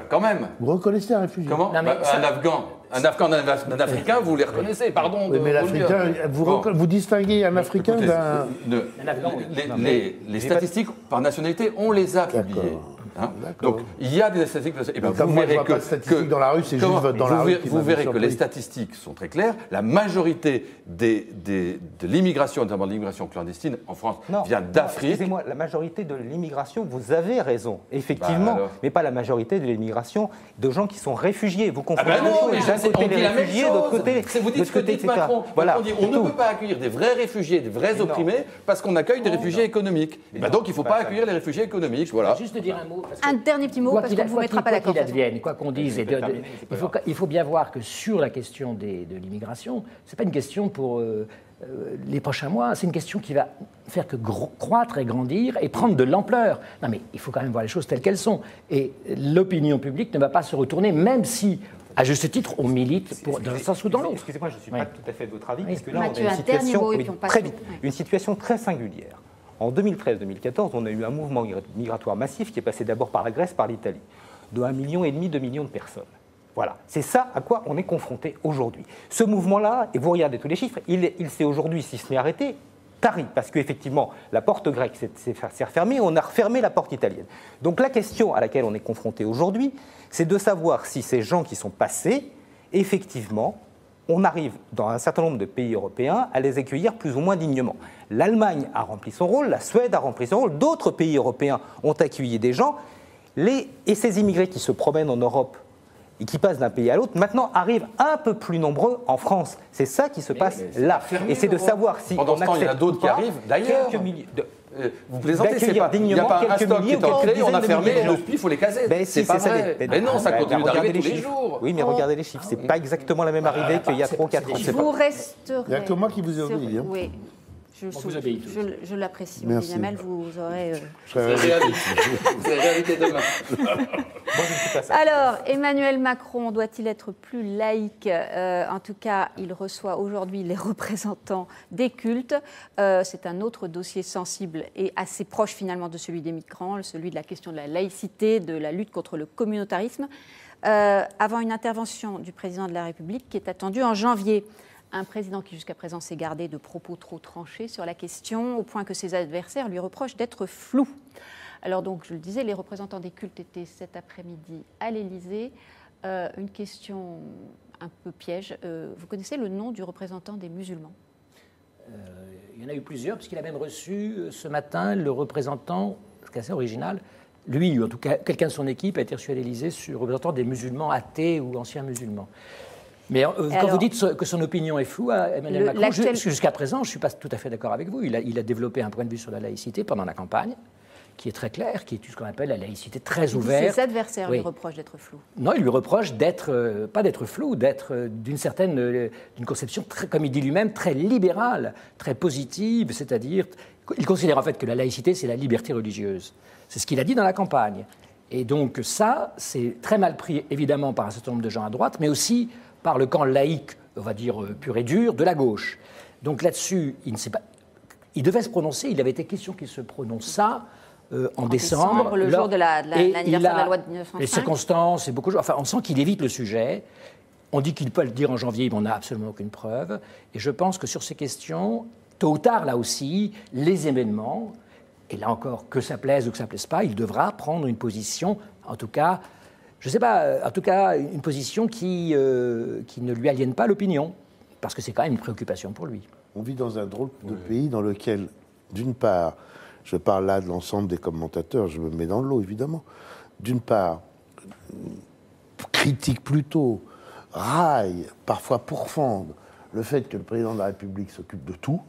Quand même. Vous reconnaissez un réfugié? Comment? Un Afghan, un Africain, vous les reconnaissez, pardon. Oui, mais l'Africain, vous distinguez un Africain d'un... Les statistiques par nationalité, on les a publiées. Hein. Donc, il y a des statistiques. Et ben, vous verrez que statistiques dans la rue, c'est juste vote dans la rue. Vous verrez que les statistiques sont très claires. La majorité de l'immigration, notamment de l'immigration clandestine en France, vient d'Afrique. Excusez-moi, la majorité de l'immigration, vous avez raison, effectivement, mais pas la majorité de l'immigration de gens qui sont réfugiés. Vous confondez les choses. D'un côté les réfugiés, d'autre côté. Vous dites ce que dit Macron. Voilà. On ne peut pas accueillir des vrais réfugiés, des vrais opprimés, parce qu'on accueille des réfugiés économiques. Donc il ne faut pas accueillir les réfugiés économiques. Voilà. Juste dire un mot. Un dernier petit mot, parce qu'on ne vous mettra pas d'accord. Quoi qu'on dise, il faut bien voir que sur la question de l'immigration, ce n'est pas une question pour les prochains mois, c'est une question qui va faire que croître et grandir et prendre de l'ampleur. Non mais il faut quand même voir les choses telles qu'elles sont. Et l'opinion publique ne va pas se retourner, même si, à juste titre, on milite dans un sens ou dans l'autre. Excusez-moi, je ne suis pas tout à fait de votre avis, parce que là, Mathieu, on a une situation très singulière. En 2013-2014, on a eu un mouvement migratoire massif qui est passé d'abord par la Grèce, par l'Italie, de 1,5 million, 2 millions de personnes. Voilà, c'est ça à quoi on est confronté aujourd'hui. Ce mouvement-là, et vous regardez tous les chiffres, il s'est aujourd'hui, si ce n'est arrêté, tari, parce qu'effectivement, la porte grecque s'est refermée, on a refermé la porte italienne. Donc la question à laquelle on est confronté aujourd'hui, c'est de savoir si ces gens qui sont passés, effectivement, on arrive dans un certain nombre de pays européens à les accueillir plus ou moins dignement. L'Allemagne a rempli son rôle, la Suède a rempli son rôle, d'autres pays européens ont accueilli des gens, et ces immigrés qui se promènent en Europe et qui passent d'un pays à l'autre, maintenant arrivent un peu plus nombreux en France. C'est ça qui se passe là. Et c'est de savoir si pendant ce temps, il y en a d'autres qui arrivent, d'ailleurs. Vous plaisantez, il n'y a pas un stock qui est en créé, on a fermé, il faut les caser. C'est pas vrai. Mais non, ça continue d'arriver tous les jours. Oui, mais regardez les chiffres, c'est pas exactement la même arrivée qu'il y a 3 ou 4 ans. Vous resterez... Il n'y a que moi qui vous ai obéi. Oui. Je l'apprécie. Merci. Jamel, vous aurez... C'est réalité demain. Alors, Emmanuel Macron doit-il être plus laïque ? En tout cas, il reçoit aujourd'hui les représentants des cultes. C'est un autre dossier sensible et assez proche finalement de celui des migrants, celui de la question de la laïcité, de la lutte contre le communautarisme. Avant une intervention du président de la République qui est attendue en janvier. Un président qui jusqu'à présent s'est gardé de propos trop tranchés sur la question, au point que ses adversaires lui reprochent d'être flou. Alors donc, je le disais, les représentants des cultes étaient cet après-midi à l'Élysée. Une question un peu piège. Vous connaissez le nom du représentant des musulmans ? Il y en a eu plusieurs, puisqu'il a même reçu ce matin le représentant, ce qui est assez original, lui, ou en tout cas quelqu'un de son équipe, a été reçu à l'Élysée sur le représentant des musulmans athées ou anciens musulmans. Mais quand vous dites que son opinion est floue, Emmanuel Macron, jusqu'à présent, je ne suis pas tout à fait d'accord avec vous. Il a développé un point de vue sur la laïcité pendant la campagne, qui est très clair, qui est ce qu'on appelle la laïcité très ouverte. Ses adversaires lui reprochent d'être flou. Non, il lui reproche d'être, pas d'être flou, d'être d'une conception, comme il dit lui-même, très libérale, très positive, c'est-à-dire, il considère en fait que la laïcité, c'est la liberté religieuse. C'est ce qu'il a dit dans la campagne. Et donc ça, c'est très mal pris, évidemment, par un certain nombre de gens à droite, mais aussi par le camp laïque, on va dire pur et dur, de la gauche. Donc là-dessus, il ne sait pas. Il devait se prononcer, il avait été question qu'il se prononça en décembre, le jour de l'anniversaire de la loi de 1905. Les circonstances, et beaucoup de choses. Enfin, on sent qu'il évite le sujet. On dit qu'il peut le dire en janvier, mais on n'a absolument aucune preuve. Et je pense que sur ces questions, tôt ou tard, là aussi, les événements, et là encore, que ça plaise ou que ça ne plaise pas, il devra prendre une position, en tout cas, je ne sais pas, en tout cas, une position qui ne lui aliène pas l'opinion, parce que c'est quand même une préoccupation pour lui. On vit dans un drôle de pays dans lequel, d'une part, je parle là de l'ensemble des commentateurs, je me mets dans le lot, évidemment, d'une part, critique plutôt, raille, parfois pourfendre le fait que le président de la République s'occupe de tout,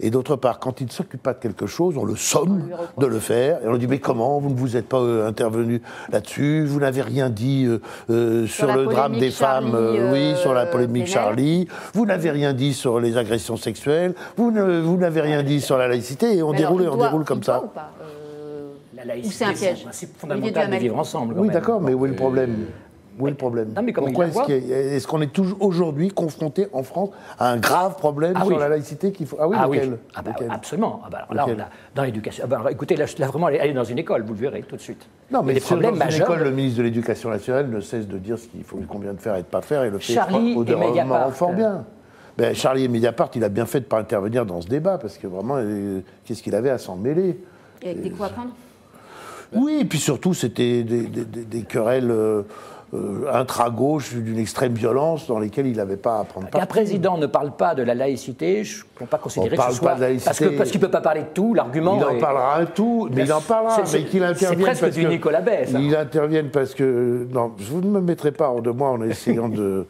et d'autre part, quand il ne s'occupe pas de quelque chose, on le somme de le faire, et on lui dit « mais comment, vous ne vous êtes pas intervenu là-dessus, vous n'avez rien dit sur le drame des femmes, sur la polémique Charlie, vous n'avez rien dit sur les agressions sexuelles, vous n'avez rien dit sur la laïcité », et on déroule comme ça. Ou pas La laïcité, c'est un piège. C'est un principe fondamental de vivre ensemble. Oui, d'accord, mais où est le problème ? Où est le problème ? Non, mais pourquoi est-ce qu'on est toujours aujourd'hui confronté en France à un grave problème sur la laïcité qu'il faut... Ah oui, lequel ? Absolument. Là, on a, dans l'éducation... écoutez, là, vraiment, allez dans une école, vous le verrez tout de suite. Non, mais des problèmes dans une majeurs. école, le ministre de l'Éducation nationale ne cesse de dire ce qu'il faut, combien de faire et de ne pas faire, et le fait Charlie et Mediapart. fort bien. Ben, Charlie et Mediapart, il a bien fait de ne pas intervenir dans ce débat, parce que vraiment, qu'est-ce qu'il avait à s'en mêler ? Et avec des coups à prendre ? Oui, et puis surtout, c'était des querelles intra-gauche d'une extrême violence dans lesquelles il n'avait pas à prendre part. Un président ne parle pas de la laïcité, je ne peux pas considérer que ce soit... Pas de laïcité. Parce qu'il ne peut pas parler de tout, l'argument... Il en parlera un tout, mais il en parlera, mais qu'il intervienne... C'est presque du Nicolas Bay, ça. Il intervienne parce que... Non, vous ne me mettrez pas hors de moi en essayant de...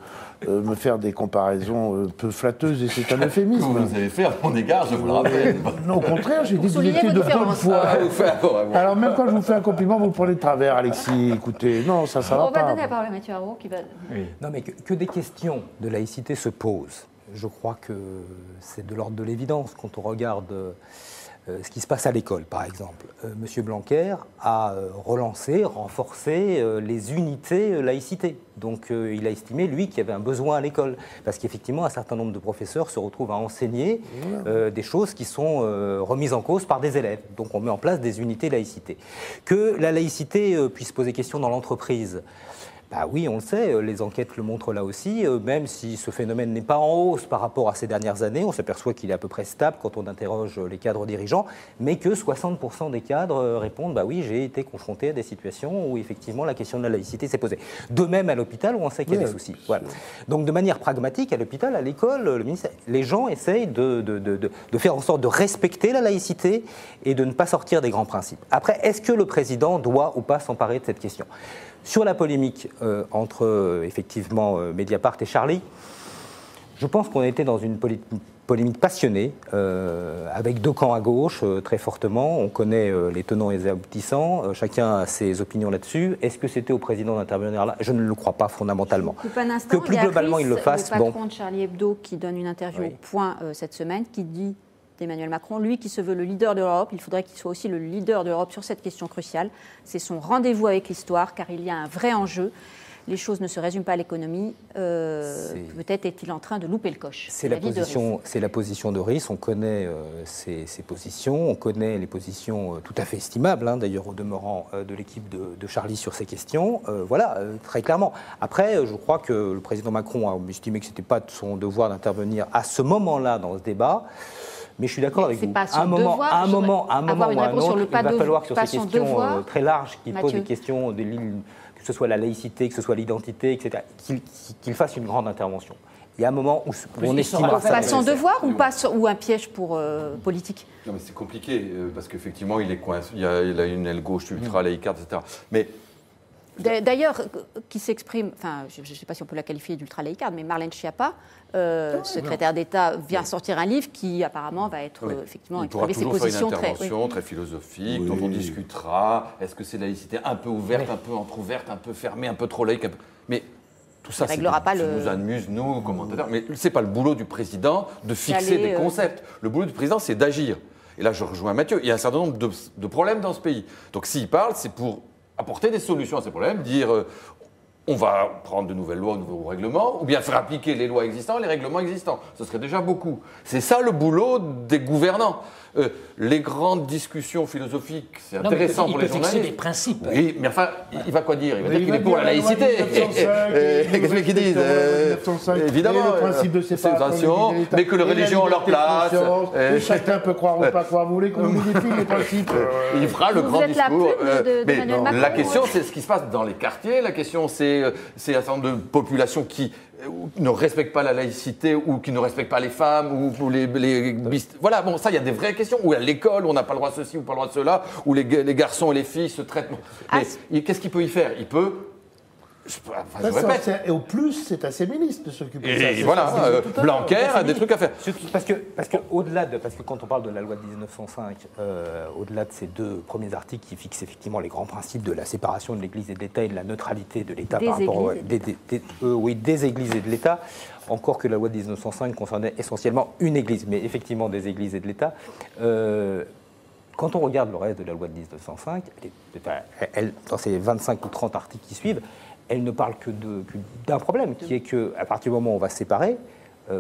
me faire des comparaisons peu flatteuses, et c'est un euphémisme. Que vous avez fait à mon égard, je vous le rappelle. Non, au contraire, j'ai des idées de bonne foi. Alors même quand je vous fais un compliment, vous le prenez de travers, Alexis. Écoutez, non, ça va pas. On va donner la parole à Mathieu Haro qui va... Oui. Non, mais que des questions de laïcité se posent. Je crois que c'est de l'ordre de l'évidence quand on regarde... ce qui se passe à l'école, par exemple. Monsieur Blanquer a relancé, renforcé les unités laïcité. Donc il a estimé, lui, qu'il y avait un besoin à l'école. Parce qu'effectivement, un certain nombre de professeurs se retrouvent à enseigner des choses qui sont remises en cause par des élèves. Donc on met en place des unités laïcité. Que la laïcité puisse poser question dans l'entreprise, bah oui, on le sait, les enquêtes le montrent là aussi, même si ce phénomène n'est pas en hausse par rapport à ces dernières années, on s'aperçoit qu'il est à peu près stable quand on interroge les cadres dirigeants, mais que 60% des cadres répondent « bah oui, j'ai été confronté à des situations où effectivement la question de la laïcité s'est posée ». De même à l'hôpital où on sait qu'il y a des soucis. Voilà. Donc de manière pragmatique, à l'hôpital, à l'école, le ministère, les gens essayent de faire en sorte de respecter la laïcité et de ne pas sortir des grands principes. Après, est-ce que le président doit ou pas s'emparer de cette question ? Sur la polémique entre, effectivement, Mediapart et Charlie, je pense qu'on était dans une polémique passionnée, avec deux camps à gauche, très fortement. On connaît les tenants et les aboutissants, chacun a ses opinions là-dessus. Est-ce que c'était au président d'intervenir là ? Je ne le crois pas fondamentalement. Que plus globalement il le fasse. Le patron de Charlie Hebdo qui donne une interview au Point cette semaine, qui dit d'Emmanuel Macron, lui qui se veut le leader de l'Europe, il faudrait qu'il soit aussi le leader de l'Europe sur cette question cruciale. C'est son rendez-vous avec l'histoire, car il y a un vrai enjeu. Les choses ne se résument pas à l'économie. Peut-être est-il en train de louper le coche. C'est la position de Riss. On connaît ses positions. On connaît les positions tout à fait estimables, d'ailleurs, au demeurant de l'équipe de Charlie sur ces questions. Voilà, très clairement. Après, je crois que le président Macron a estimé que ce n'était pas de son devoir d'intervenir à ce moment-là dans ce débat. Mais je suis d'accord avec vous. À un moment ou à un autre, il va falloir que sur ces questions très larges qui posent des questions, que ce soit la laïcité, que ce soit l'identité, etc., qu'il fasse une grande intervention. Il y a un moment où on estimera ça. Pas son devoir ou un piège pour politique ? Non, mais c'est compliqué, parce qu'effectivement, il est coincé. Il a une aile gauche ultra laïcarde, etc. Mais d'ailleurs, qui s'exprime, enfin, je ne sais pas si on peut la qualifier d'ultra-laïcarde, mais Marlène Schiappa, secrétaire d'État, vient sortir un livre qui apparemment va être effectivement exprimer ses positions très philosophique, dont on discutera. Est-ce que c'est laïcité un peu ouverte, un peu entrouverte, un peu fermée, un peu trop laïque, mais tout ça, ça nous amuse, nous, commentateurs. Mais ce n'est pas le boulot du président de fixer des concepts. Le boulot du président, c'est d'agir. Et là, je rejoins Mathieu. Il y a un certain nombre de problèmes dans ce pays. Donc s'il parle, c'est pour apporter des solutions à ces problèmes, dire on va prendre de nouvelles lois, de nouveaux règlements, ou bien faire appliquer les lois existantes, les règlements existants. Ce serait déjà beaucoup. C'est ça le boulot des gouvernants. Les grandes discussions philosophiques, c'est intéressant pour les journalistes. Il peut fixer des principes. Oui, mais enfin, il va quoi dire ? Il va dire qu'il est pour la laïcité. Qu'est-ce qu'ils disent ? Évidemment, le principe de séparation, mais que les religions ont leur place. Chacun peut croire ou pas croire. Vous voulez qu'on nous défile les principes ? Il fera le grand discours. Mais la question, c'est ce qui se passe dans les quartiers. La question, c'est un certain nombre de populations qui ne respectent pas la laïcité ou qui ne respectent pas les femmes ou voilà, bon, ça, il y a des vraies questions. Ou à l'école, on n'a pas le droit de ceci ou pas le droit de cela, où les garçons et les filles se traitent. Mais qu'est-ce qu'il peut y faire ? Il peut... je répète. Et au plus, c'est à ses ministres de s'occuper de ça. Et voilà, Blanquer a des trucs à faire. Parce que quand on parle de la loi de 1905, au-delà de ces deux premiers articles qui fixent effectivement les grands principes de la séparation de l'Église et de l'État et de la neutralité de l'État par rapport des Églises et de l'État, encore que la loi de 1905 concernait essentiellement une Église, mais effectivement des Églises et de l'État. Quand on regarde le reste de la loi de 1905, dans ces 25 ou 30 articles qui suivent, elle ne parle que d'un problème, qui est qu'à partir du moment où on va se séparer,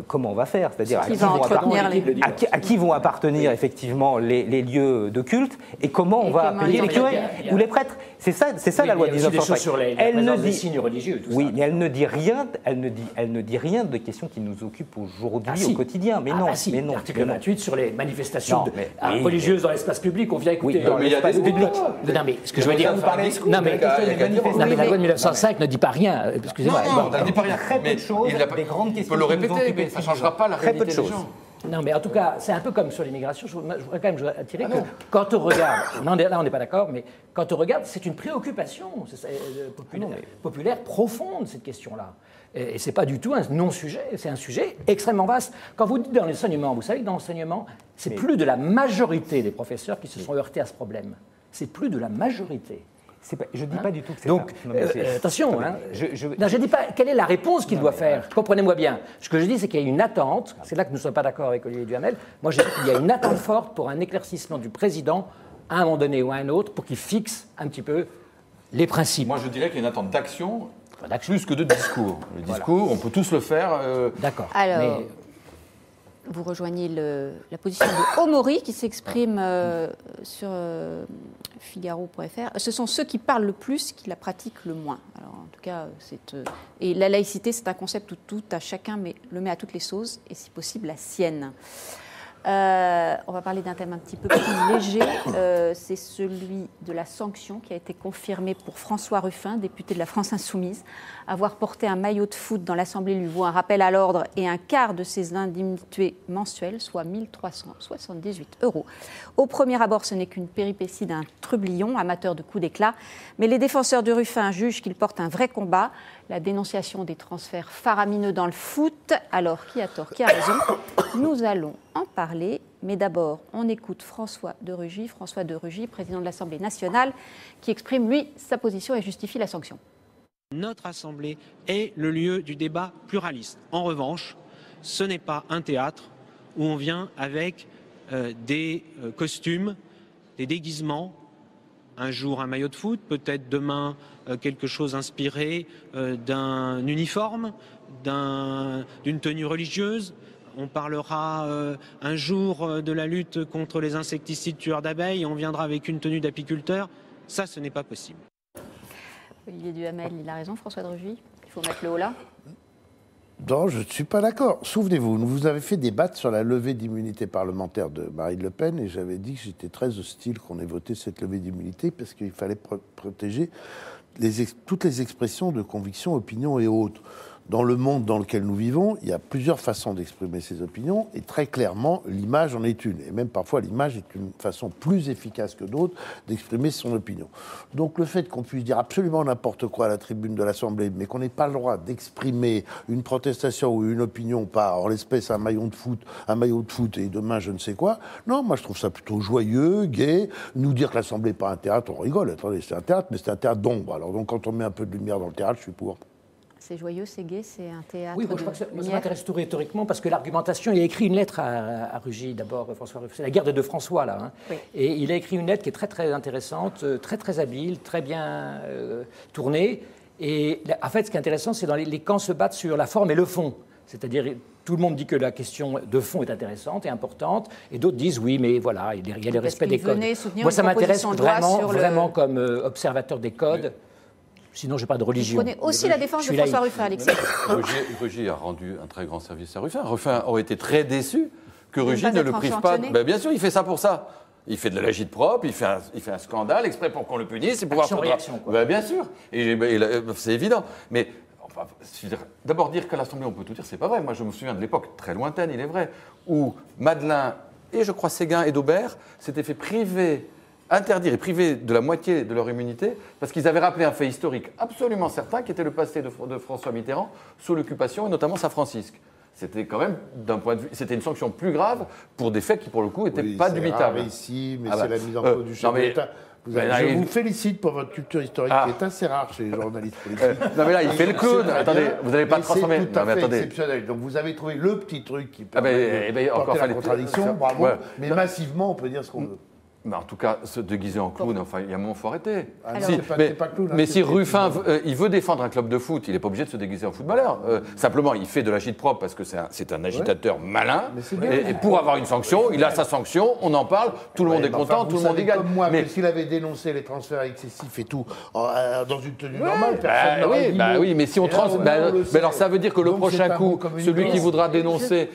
comment on va faire ? C'est-à-dire à qui vont appartenir effectivement les lieux de culte et comment on va payer les curés ou les prêtres. C'est ça la loi de 1905. Sur les des signes religieux. Tout oui, ça. mais elle ne dit rien. Elle ne dit rien de questions qui nous occupent aujourd'hui au quotidien. Mais non, si, mais non. L'article 28 sur les manifestations religieuses dans l'espace public, on vient écouter. Oui, dans l'espace public. Non, mais ce que je veux dire, non mais la loi de 1905 ne dit pas rien. Excusez-moi. Elle ne dit pas rien. Très peu de choses. Des grandes questions. On peut le répéter, mais ça ne changera pas la réalité des gens. Non, mais en tout cas, c'est un peu comme sur l'immigration. Je voudrais quand même attirer que quand on regarde, là on n'est pas d'accord, mais quand on regarde, c'est une préoccupation populaire profonde, cette question-là. Et ce n'est pas du tout un non-sujet, c'est un sujet extrêmement vaste. Quand vous dites dans l'enseignement, vous savez que dans l'enseignement, c'est plus de la majorité des professeurs qui se sont heurtés à ce problème. C'est plus de la majorité. Je ne dis pas du tout que c'est donc, attention, je ne dis pas quelle est la réponse qu'il doit faire. Comprenez-moi bien. Ce que je dis, c'est qu'il y a une attente. C'est là que nous ne sommes pas d'accord avec Olivier Duhamel. Moi, je dis qu'il y a une attente forte pour un éclaircissement du président à un moment donné ou à un autre pour qu'il fixe un petit peu les principes. Moi, je dirais qu'il y a une attente d'action plus que de discours. Le discours, on peut tous le faire. D'accord. Alors, vous rejoignez la position de Omori qui s'exprime sur Figaro.fr. Ce sont ceux qui parlent le plus qui la pratiquent le moins. Alors, en tout cas, et la laïcité, c'est un concept où tout à chacun le met à toutes les sauces et si possible la sienne. On va parler d'un thème un petit peu plus léger, c'est celui de la sanction qui a été confirmée pour François Ruffin, député de la France Insoumise. Avoir porté un maillot de foot dans l'Assemblée lui vaut un rappel à l'ordre et un quart de ses indemnités mensuelles, soit 1 378 €. Au premier abord, ce n'est qu'une péripétie d'un trublion, amateur de coups d'éclat, mais les défenseurs de Ruffin jugent qu'il porte un vrai combat, la dénonciation des transferts faramineux dans le foot. Alors, qui a tort, qui a raison? Nous allons en parler, mais d'abord, on écoute François de Rugy, président de l'Assemblée nationale, qui exprime, lui, sa position et justifie la sanction. Notre Assemblée est le lieu du débat pluraliste. En revanche, ce n'est pas un théâtre où on vient avec des costumes, des déguisements, un jour un maillot de foot, peut-être demain quelque chose inspiré d'un uniforme, d'une tenue religieuse. On parlera un jour de la lutte contre les insecticides tueurs d'abeilles et on viendra avec une tenue d'apiculteur. Ça, ce n'est pas possible. Olivier Duhamel, il a raison, François de Rugy. Il faut mettre le haut là. Non, je ne suis pas d'accord. Souvenez-vous, vous avez fait débattre sur la levée d'immunité parlementaire de Marine Le Pen et j'avais dit que j'étais très hostile qu'on ait voté cette levée d'immunité parce qu'il fallait protéger toutes les expressions de conviction, opinion et autres. Dans le monde dans lequel nous vivons, il y a plusieurs façons d'exprimer ses opinions et très clairement, l'image en est une. Et même parfois, l'image est une façon plus efficace que d'autres d'exprimer son opinion. Donc le fait qu'on puisse dire absolument n'importe quoi à la tribune de l'Assemblée, mais qu'on n'ait pas le droit d'exprimer une protestation ou une opinion par, en l'espèce, un maillot de foot et demain je ne sais quoi, non, moi je trouve ça plutôt joyeux, gai. Nous dire que l'Assemblée n'est pas un théâtre, on rigole. Attendez, c'est un théâtre, mais c'est un théâtre d'ombre. Alors donc quand on met un peu de lumière dans le théâtre, je suis pour. C'est joyeux, c'est gai, c'est un théâtre. Oui, moi, je crois que ça m'intéresse tout rhétoriquement parce que l'argumentation, il a écrit une lettre à Rugy, d'abord, François Ruffin. C'est la guerre des deux François, là. Hein. Oui. Et il a écrit une lettre qui est très, très intéressante, très, très habile, très bien tournée. Et en fait, ce qui est intéressant, c'est dans les camps se battent sur la forme et le fond. C'est-à-dire, tout le monde dit que la question de fond est intéressante et importante, et d'autres disent oui, mais voilà, il y a le respect des codes. Moi, ça m'intéresse vraiment comme observateur des codes. Sinon, je n'ai pas de religion. Vous prenez aussi la défense de François Ruffin, Alexis. Rugy a rendu un très grand service à Ruffin. Ruffin aurait été très déçu que Rugy ne le prive pas. Bien sûr, il fait ça pour ça. Il fait de l'agite propre, il fait un scandale exprès pour qu'on le punisse et pouvoir faire réaction. Bien sûr, et c'est évident. Mais enfin, d'abord dire qu'à l'Assemblée on peut tout dire, c'est pas vrai. Moi, je me souviens de l'époque très lointaine, il est vrai, où Madeleine et je crois Séguin et Daubert s'étaient fait interdire et priver de la moitié de leur immunité parce qu'ils avaient rappelé un fait historique absolument certain qui était le passé de François Mitterrand sous l'occupation et notamment Saint-Francisque. C'était quand même, d'un point de vue, c'était une sanction plus grave pour des faits qui, pour le coup, n'étaient pas dubitables. Ici, mais c'est la mise en cause du chef de l'État. Je vous félicite pour votre culture historique qui est assez rare chez les journalistes politiques. Non mais là, il fait le clown. Attendez, vous n'avez pas transformé. C'est tout à fait exceptionnel. Donc vous avez trouvé le petit truc qui peut porter la contradiction. Bravo. Mais massivement, on peut dire ce qu'on veut. Mais en tout cas, se déguiser en clown, enfin, il y a un moment, il faut arrêter. Clown, mais si Ruffin, il veut défendre un club de foot, il n'est pas obligé de se déguiser en footballeur. Simplement, il fait de l'agite-propre parce que c'est un agitateur malin. Et pour avoir une sanction, il a sa sanction, on en parle, tout le monde est content, tout le monde égale. Comme moi, mais s'il avait dénoncé les transferts excessifs et tout, dans une tenue normale, personne n'aurait dit oui, mais si on mais alors ça veut dire que le prochain coup, celui qui voudra dénoncer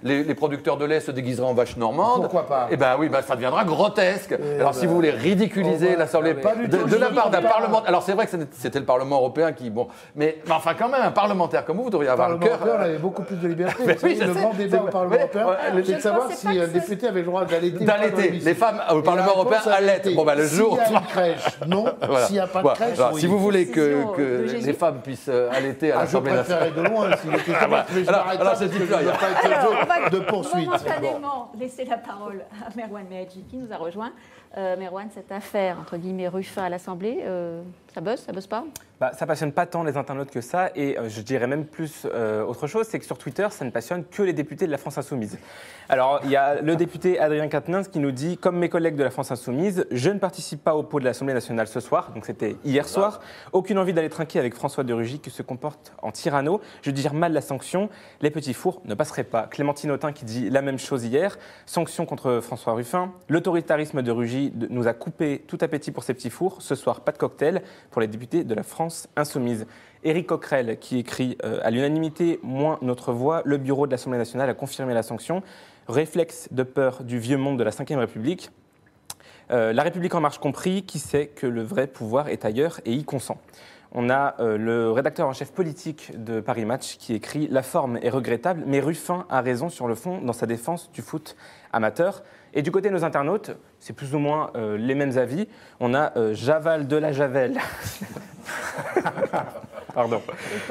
les producteurs de lait se déguisera en vache normande. Pourquoi pas? Eh ben oui, ça deviendra grotesque. Alors si vous voulez ridiculiser l'Assemblée de la part d'un parlementaire, alors c'est vrai que c'était le Parlement européen qui, mais enfin quand même un parlementaire comme vous devriez avoir le cœur. On avait beaucoup plus de liberté. Le grand débat au Parlement européen, c'est de savoir si un député avait le droit d'allaiter. Les femmes au Parlement européen allaitent. Bon le jour. S'il y a une crèche, non. S'il n'y a pas de crèche, si vous voulez que les femmes puissent allaiter à l'Assemblée nationale. Je préférais de loin s'il était alors c'est différent. Il n'y a pas de poursuite. Momentanément laisser la parole à Merwan Mehadji qui nous a rejoint. Merwan, cette affaire, entre guillemets, Ruffin à l'Assemblée, ça buzz pas? Ça passionne pas tant les internautes que ça, et je dirais même plus autre chose, c'est que sur Twitter, ça ne passionne que les députés de la France Insoumise. Alors, il y a le député Adrien Quatennens qui nous dit, comme mes collègues de la France Insoumise, je ne participe pas au pot de l'Assemblée nationale ce soir, donc c'était hier soir, aucune envie d'aller trinquer avec François de Rugy qui se comporte en tyranno, je digère mal la sanction, les petits fours ne passeraient pas. Clémentine Autain qui dit la même chose hier, sanction contre François Ruffin, l'autoritarisme de Rugy nous a coupé tout appétit pour ces petits fours, ce soir pas de cocktail pour les députés de la France Insoumise. Éric Coquerel qui écrit à l'unanimité, moins notre voix, le bureau de l'Assemblée nationale a confirmé la sanction. Réflexe de peur du vieux monde de la Ve République. La République en marche compris, qui sait que le vrai pouvoir est ailleurs et y consent. On a le rédacteur en chef politique de Paris Match qui écrit « La forme est regrettable, mais Ruffin a raison sur le fond dans sa défense du foot amateur ». Et du côté de nos internautes, c'est plus ou moins les mêmes avis. On a Javal de la Javel. Pardon.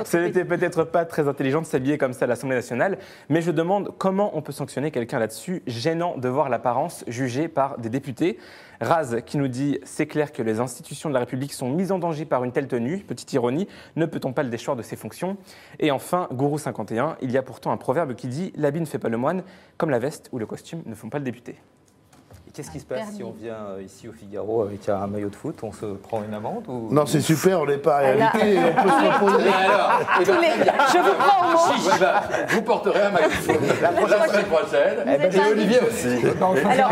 Ce n'était peut-être pas très intelligent de s'habiller comme ça à l'Assemblée nationale, mais je demande comment on peut sanctionner quelqu'un là-dessus, gênant de voir l'apparence jugée par des députés. Raz qui nous dit « C'est clair que les institutions de la République sont mises en danger par une telle tenue. Petite ironie, ne peut-on pas le déchoir de ses fonctions ?» Et enfin, Gourou51, il y a pourtant un proverbe qui dit « L'habit ne fait pas le moine, comme la veste ou le costume ne font pas le député. » Qu'est-ce qui se passe si on vient ici au Figaro avec un maillot de foot? On se prend une amende ou... Non, c'est super, on n'est pas réalité, on peut se reposer. Je vous prends au mot. Vous porterez un maillot de foot la semaine prochaine, et Olivier aussi. Alors,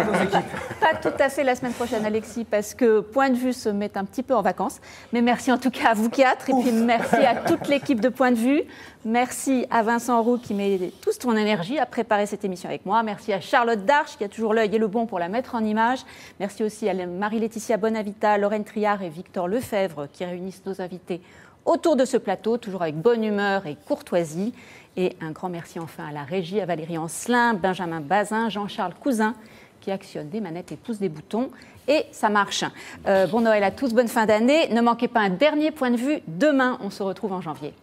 pas tout à fait la semaine prochaine, Alexis, parce que Point de Vue se met un petit peu en vacances. Mais merci en tout cas à vous quatre, et puis merci à toute l'équipe de Point de Vue. Merci à Vincent Roux qui met toute son énergie à préparer cette émission avec moi. Merci à Charlotte Darche qui a toujours l'œil et le bon pour la mettre en image. Merci aussi à Marie-Laetitia Bonavita, Lorraine Triard et Victor Lefebvre qui réunissent nos invités autour de ce plateau, toujours avec bonne humeur et courtoisie. Et un grand merci enfin à la régie, à Valérie Ancelin, Benjamin Bazin, Jean-Charles Cousin qui actionnent des manettes et poussent des boutons. Et ça marche. Bon Noël à tous, bonne fin d'année. Ne manquez pas un dernier Point de Vue. Demain, on se retrouve en janvier.